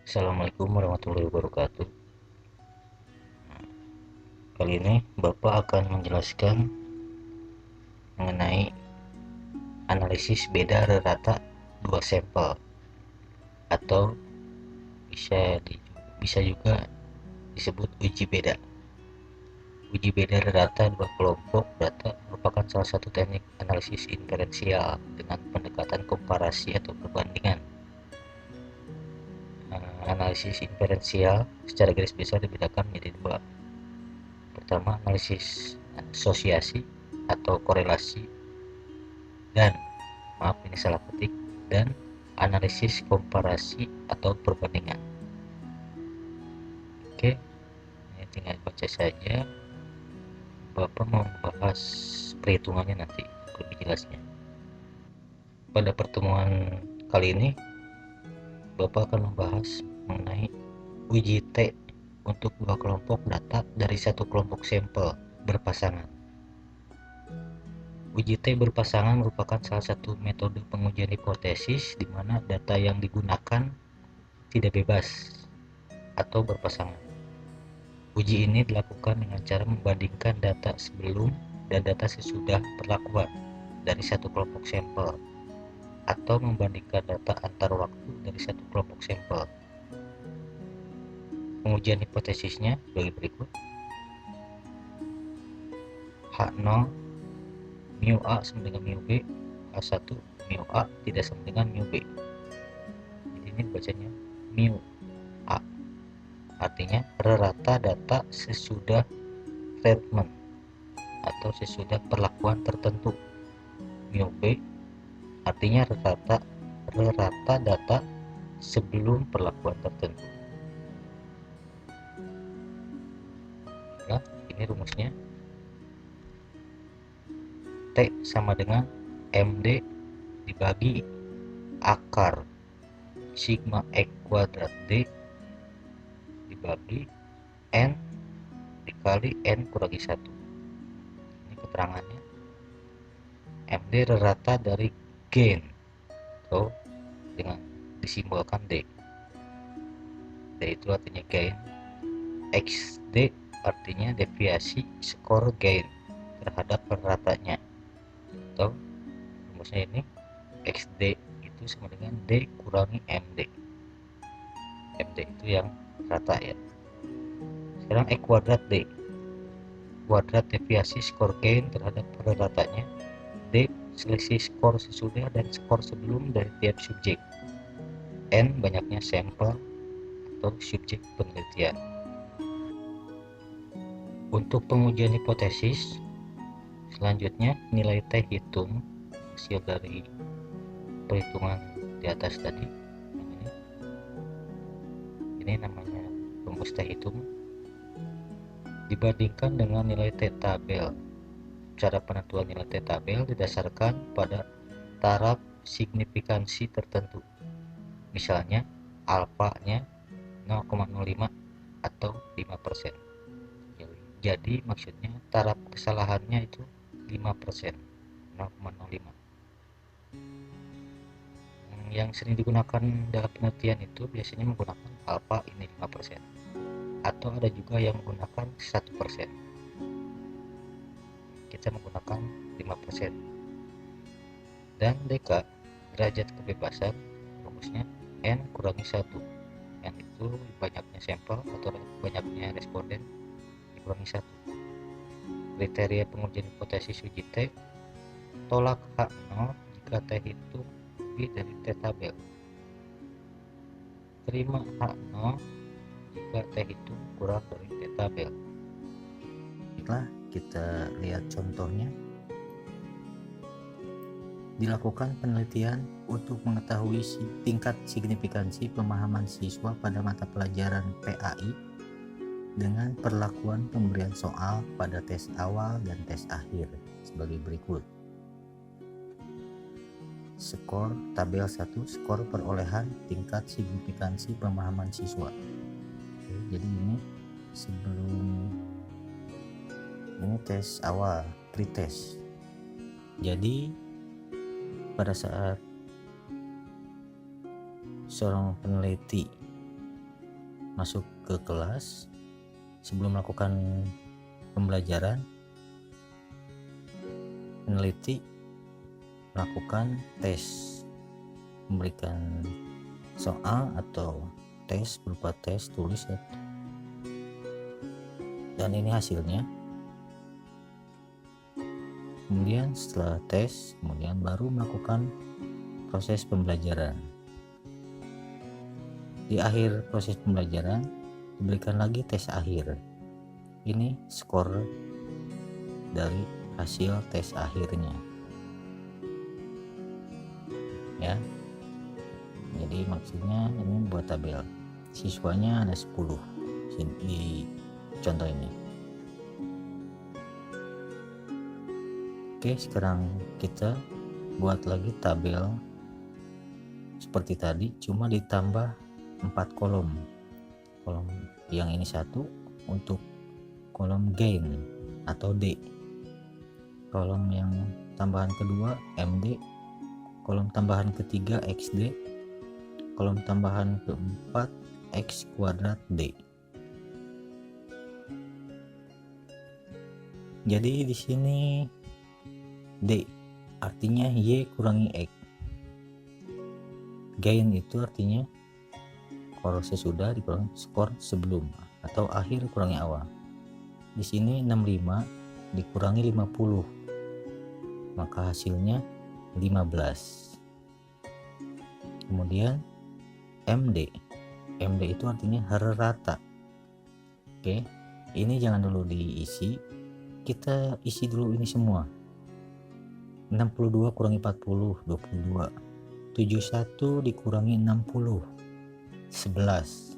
Assalamualaikum warahmatullahi wabarakatuh. Kali ini Bapak akan menjelaskan mengenai analisis beda rata dua sampel, atau bisa bisa juga disebut uji beda. Uji beda rata dua kelompok data merupakan salah satu teknik analisis inferensial dengan pendekatan komparasi atau perbandingan. Analisis inferensial secara garis besar dibedakan menjadi dua. Pertama, analisis asosiasi atau korelasi, dan ini salah ketik, dan analisis komparasi atau perbandingan. Oke, ini tinggal baca saja. Bapak mau membahas perhitungannya nanti lebih jelasnya. Pada pertemuan kali ini Bapak akan membahas mengenai uji T untuk dua kelompok data dari satu kelompok sampel berpasangan. Uji T berpasangan merupakan salah satu metode pengujian hipotesis di mana data yang digunakan tidak bebas atau berpasangan. Uji ini dilakukan dengan cara membandingkan data sebelum dan data sesudah perlakuan dari satu kelompok sampel, atau membandingkan data antar waktu dari satu kelompok sampel. Pengujian hipotesisnya sebagai berikut. H0 mu A sama dengan mu B, H1 mu A tidak sama dengan mu B. Jadi ini bacanya mu A, artinya rata data sesudah treatment atau sesudah perlakuan tertentu. Mu B artinya rata data sebelum perlakuan tertentu. Nah, ini rumusnya. T sama dengan MD dibagi akar sigma X kuadrat D dibagi N dikali N kurangi 1. Ini keterangannya. MD rata dari gain atau dengan disimbolkan D. D itu artinya gain. XD artinya deviasi skor gain terhadap ratanya. Atau rumusnya ini XD itu sama dengan D kurangi MD. MD itu yang rata ya. Sekarang E kuadrat D, kuadrat deviasi skor gain terhadap ratanya. D selisih skor sesudah dan skor sebelum dari tiap subjek. N banyaknya sampel atau subjek penelitian. Untuk pengujian hipotesis selanjutnya, nilai T hitung hasil dari perhitungan di atas tadi. Ini namanya rumus T hitung dibandingkan dengan nilai T tabel. Cara penentuan nilai T tabel didasarkan pada taraf signifikansi tertentu. Misalnya alfanya 0,05 atau 5%. Jadi maksudnya taraf kesalahannya itu 5%, 0,05. Yang sering digunakan dalam penelitian itu biasanya menggunakan alfa ini 5%, atau ada juga yang menggunakan 1%. Kita menggunakan 5%. Dan DK, derajat kebebasan, rumusnya N kurangi 1. N itu banyaknya sampel atau banyaknya responden dikurangi 1. Kriteria pengujian hipotesis uji T, tolak H0 jika T hitung lebih dari T tabel. Terima H0 jika T hitung kurang dari T tabel. Baiklah, kita lihat contohnya. Dilakukan penelitian untuk mengetahui tingkat signifikansi pemahaman siswa pada mata pelajaran PAI dengan perlakuan pemberian soal pada tes awal dan tes akhir sebagai berikut. Skor tabel 1, skor perolehan tingkat signifikansi pemahaman siswa. Oke, jadi ini sebelum ini tes awal, pretest. Jadi pada saat seorang peneliti masuk ke kelas, sebelum melakukan pembelajaran, peneliti melakukan tes, memberikan soal atau tes berupa tes tulis ya. Dan ini hasilnya. Kemudian setelah tes, kemudian baru melakukan proses pembelajaran. Di akhir proses pembelajaran diberikan lagi tes akhir. Ini skor dari hasil tes akhirnya ya. Jadi maksudnya ini buat tabel, siswanya ada 10 di contoh ini. Oke, sekarang kita buat lagi tabel seperti tadi, cuma ditambah 4 kolom. Kolom yang ini satu untuk kolom gain atau D, kolom yang tambahan kedua MD, kolom tambahan ketiga XD, kolom tambahan keempat X kuadrat D. Jadi di sini D artinya Y kurangi X. Gain itu artinya skor sesudah dikurangi skor sebelum atau akhir kurangi awal. Di sini 65 dikurangi 50, maka hasilnya 15. Kemudian MD itu artinya rata. Oke, ini jangan dulu diisi, kita isi dulu ini semua. 62 kurangi 40 22, 71 dikurangi 60 11,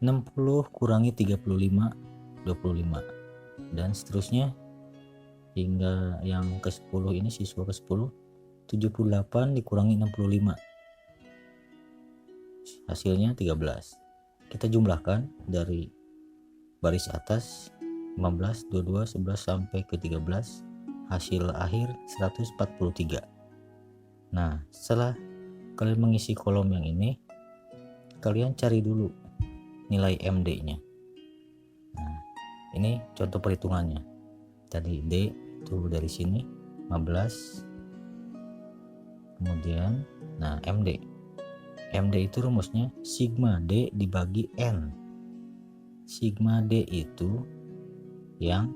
60 kurangi 35 25, dan seterusnya hingga yang ke-10 ini, siswa ke-10. 78 dikurangi 65, hasilnya 13. Kita jumlahkan dari baris atas 15 22 11 sampai ke 13, hasil akhir 143. Nah, setelah kalian mengisi kolom yang ini, kalian cari dulu nilai MD nya. Nah, ini contoh perhitungannya. Tadi D itu dari sini 15, kemudian nah MD itu rumusnya sigma D dibagi N. Sigma D itu yang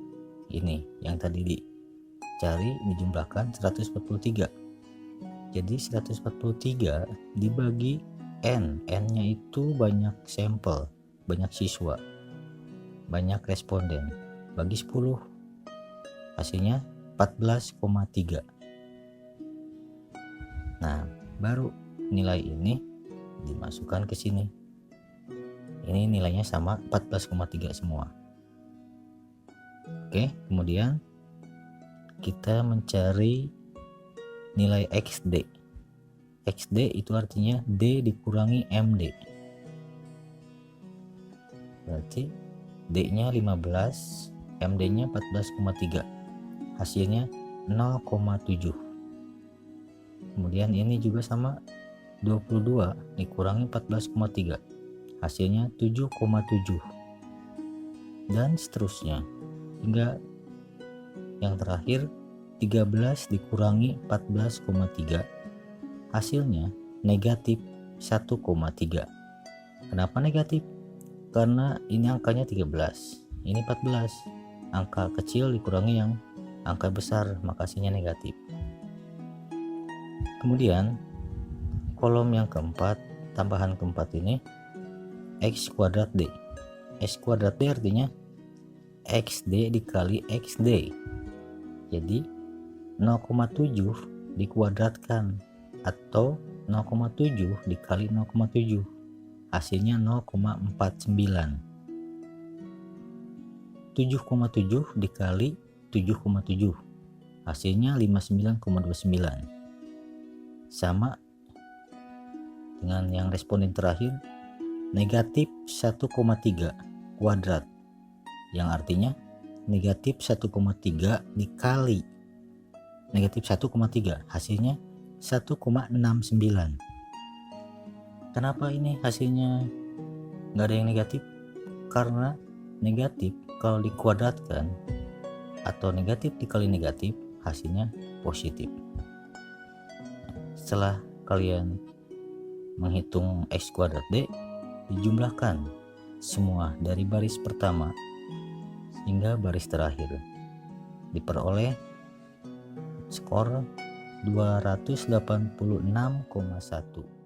ini, yang tadi dicari, dijumlahkan 143. Jadi 143 dibagi N nya itu banyak sampel, banyak siswa, banyak responden, bagi 10, hasilnya 14,3. Nah, baru nilai ini dimasukkan ke sini. Ini nilainya sama 14,3 semua. Oke, kemudian kita mencari nilai XD. XD itu artinya D dikurangi MD. Berarti D-nya 15, MD-nya 14,3. Hasilnya 0,7. Kemudian ini juga sama, 22 dikurangi 14,3. Hasilnya 7,7. Dan seterusnya hingga yang terakhir 13 dikurangi 14,3, hasilnya negatif 1,3. Kenapa negatif? Karena ini angkanya 13, ini 14. Angka kecil dikurangi yang angka besar, maka hasilnya negatif. Kemudian kolom yang keempat, tambahan keempat ini X kuadrat D. X kuadrat D artinya XD dikali XD. Jadi 0,7 dikuadratkan atau 0,7 dikali 0,7, hasilnya 0,49. 7,7 dikali 7,7, hasilnya 59,29. Sama dengan yang responden terakhir, negatif 1,3 kuadrat, yang artinya negatif 1,3 dikali negatif 1,3, hasilnya 1,69. Kenapa ini hasilnya nggak ada yang negatif? Karena negatif kalau dikuadratkan atau negatif dikali negatif hasilnya positif. Setelah kalian menghitung X kuadrat D, dijumlahkan semua dari baris pertama hingga baris terakhir, diperoleh skor 286,1.